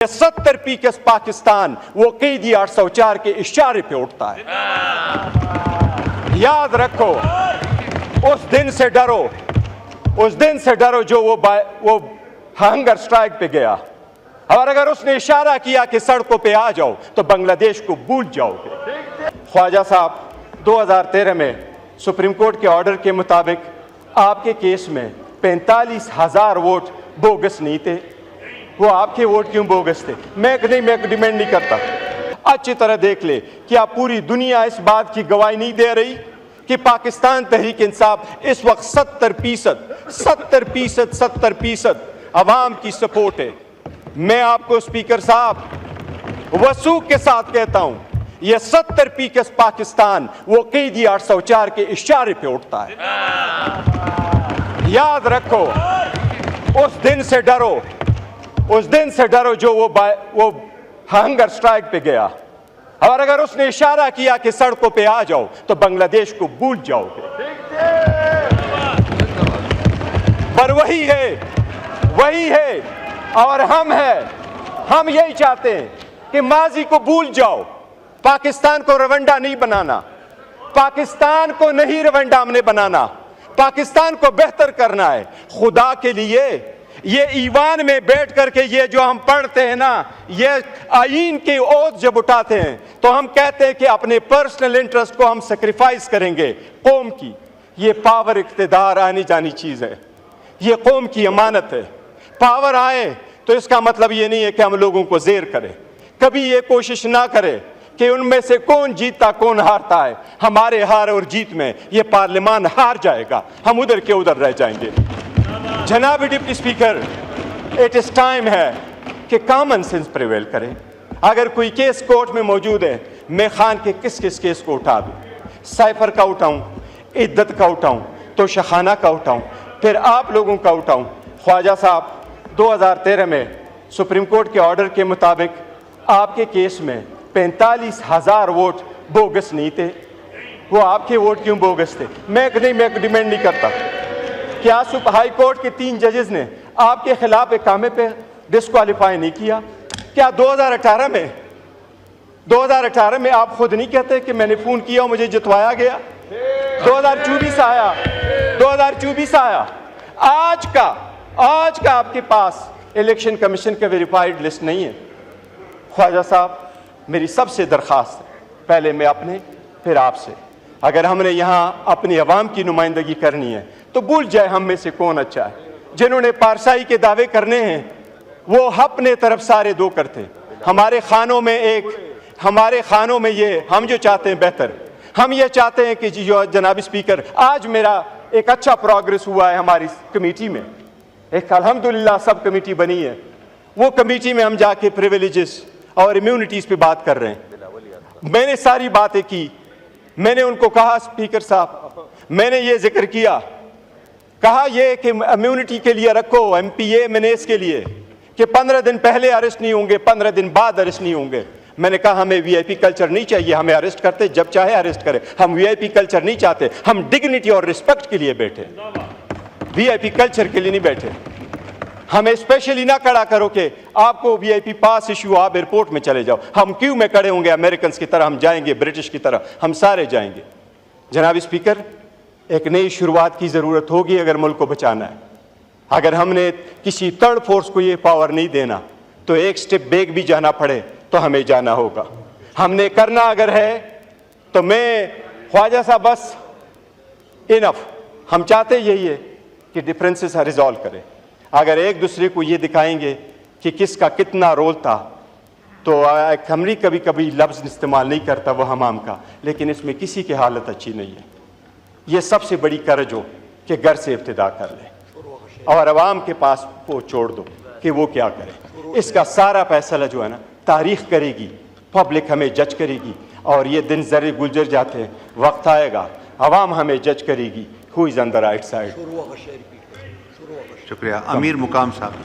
70% पाकिस्तान वो कैदी 804 के इशारे पे उठता है। याद रखो, उस दिन से डरो, उस दिन से डरो जो वो हंगर स्ट्राइक पे गया। और अगर उसने इशारा किया कि सड़कों पे आ जाओ तो बांग्लादेश को भूल जाओगे। ख्वाजा साहब 2013 में सुप्रीम कोर्ट के ऑर्डर के मुताबिक आपके केस में 45,000 वोट बोगस नहीं थे। वो आपके वोट क्यों बोगस थे? मैं डिमांड नहीं करता। अच्छी तरह देख ले कि आप पूरी दुनिया इस बात की गवाही नहीं दे रही कि पाकिस्तान तहरीक इंसाफ इस वक्त 70% अवाम की सपोर्ट है। मैं आपको स्पीकर साहब वसूख के साथ कहता हूं, यह 70% पाकिस्तान वो कैदी 804 के इशारे पे उठता है। याद रखो, उस दिन से डरो, उस दिन से डरो जो वो हंगर स्ट्राइक पे गया। और अगर उसने इशारा किया कि सड़कों पे आ जाओ तो बांग्लादेश को भूल जाओगे। पर वही है और हम यही चाहते हैं कि माजी को भूल जाओ। पाकिस्तान को रवंडा नहीं बनाना, पाकिस्तान को नहीं रवंडा हमने बनाना, पाकिस्तान को बेहतर करना है। खुदा के लिए ये ईवान में बैठ करके ये जो हम पढ़ते हैं ना, ये आईन की ओथ जब उठाते हैं तो हम कहते हैं कि अपने पर्सनल इंटरेस्ट को हम सेक्रीफाइस करेंगे कौम की। ये पावर इख्तिदार आनी जानी चीज है, ये कौम की अमानत है। पावर आए तो इसका मतलब ये नहीं है कि हम लोगों को जेर करें। कभी ये कोशिश ना करें कि उनमें से कौन जीतता कौन हारता है। हमारे हार और जीत में ये पार्लियामान हार जाएगा, हम उधर के उधर रह जाएंगे। जनाब deputy speaker, it is time है कि कॉमन सेंस प्रिवेल करें। अगर कोई केस कोर्ट में मौजूद है, मैं खान के किस किस केस को उठा दूं? साइफर का उठाऊं, इद्दत का उठाऊं, तो शखाना का उठाऊं, फिर आप लोगों का उठाऊं। ख्वाजा साहब 2013 में सुप्रीम कोर्ट के ऑर्डर के मुताबिक आपके केस में 45,000 वोट बोगस नहीं थे। वो आपके वोट क्यों बोगस थे? मैं डिमांड नहीं करता। क्या हाई कोर्ट के 3 जजेस ने आपके खिलाफ इकामे पे डिस्क्वालीफाई नहीं किया? क्या 2018 में आप खुद नहीं कहते कि मैंने फोन किया और मुझे जितवाया गया? 2024 आया। आज का आपके पास इलेक्शन कमीशन का वेरीफाइड लिस्ट नहीं है। ख्वाजा साहब, मेरी सबसे दरख्वास्त है, पहले मैं अपने फिर आपसे, अगर हमने यहाँ अपनी आवाम की नुमाइंदगी करनी है तो भूल जाए हम में से कौन अच्छा है। जिन्होंने पारसाई के दावे करने हैं वो अपने तरफ सारे दो करते। हमारे खानों में ये हम जो चाहते हैं बेहतर, हम ये चाहते हैं कि जो जनाब स्पीकर, आज मेरा एक अच्छा प्रोग्रेस हुआ है हमारी कमेटी में, एक अल्हम्दुलिल्लाह सब कमेटी बनी है। वो कमेटी में हम जाके प्रिविलेजेस और इम्यूनिटीज पे बात कर रहे हैं। मैंने सारी बातें की, मैंने उनको कहा स्पीकर साहब, मैंने ये जिक्र किया, कहा ये कि इम्यूनिटी के लिए रखो, एमपीए मैंने इसके लिए कि 15 दिन पहले अरेस्ट नहीं होंगे, 15 दिन बाद अरेस्ट नहीं होंगे। मैंने कहा हमें वीआईपी कल्चर नहीं चाहिए, हमें अरेस्ट करते जब चाहे अरेस्ट करें, हम वीआईपी कल्चर नहीं चाहते। हम डिग्निटी और रिस्पेक्ट के लिए बैठे, वीआईपी कल्चर के लिए नहीं बैठे। हमें स्पेशली ना खड़ा करो कि आपको वीआईपी पास इशू, आप एयरपोर्ट में चले जाओ। हम क्यों में खड़े होंगे अमेरिकन की तरह? हम जाएंगे, ब्रिटिश की तरह हम सारे जाएंगे। जनाब स्पीकर, एक नई शुरुआत की जरूरत होगी अगर मुल्क को बचाना है। अगर हमने किसी थर्ड फोर्स को ये पावर नहीं देना तो एक स्टेप बैक भी जाना पड़े तो हमें जाना होगा। हमने करना अगर है तो मैं ख्वाजा साहब बस इनफ, हम चाहते यही है कि डिफरेंसेस रिजॉल्व करें। अगर एक दूसरे को ये दिखाएंगे कि किसका कितना रोल था तो हमरी कभी कभी लफ्ज़ इस्तेमाल नहीं करता वो हमाम का, लेकिन इसमें किसी की हालत अच्छी नहीं है। ये सबसे बड़ी कर्ज हो कि घर से इब्तिदा कर ले और आवाम के पास वो छोड़ दो कि वो क्या करे। इसका सारा फैसला जो है ना तारीख करेगी, पब्लिक हमें जज करेगी। और ये दिन जरे गुजर जाते हैं, वक्त आएगा आवाम हमें जज करेगी who is on the right side. शुक्रिया। अमीर मुकाम साहब।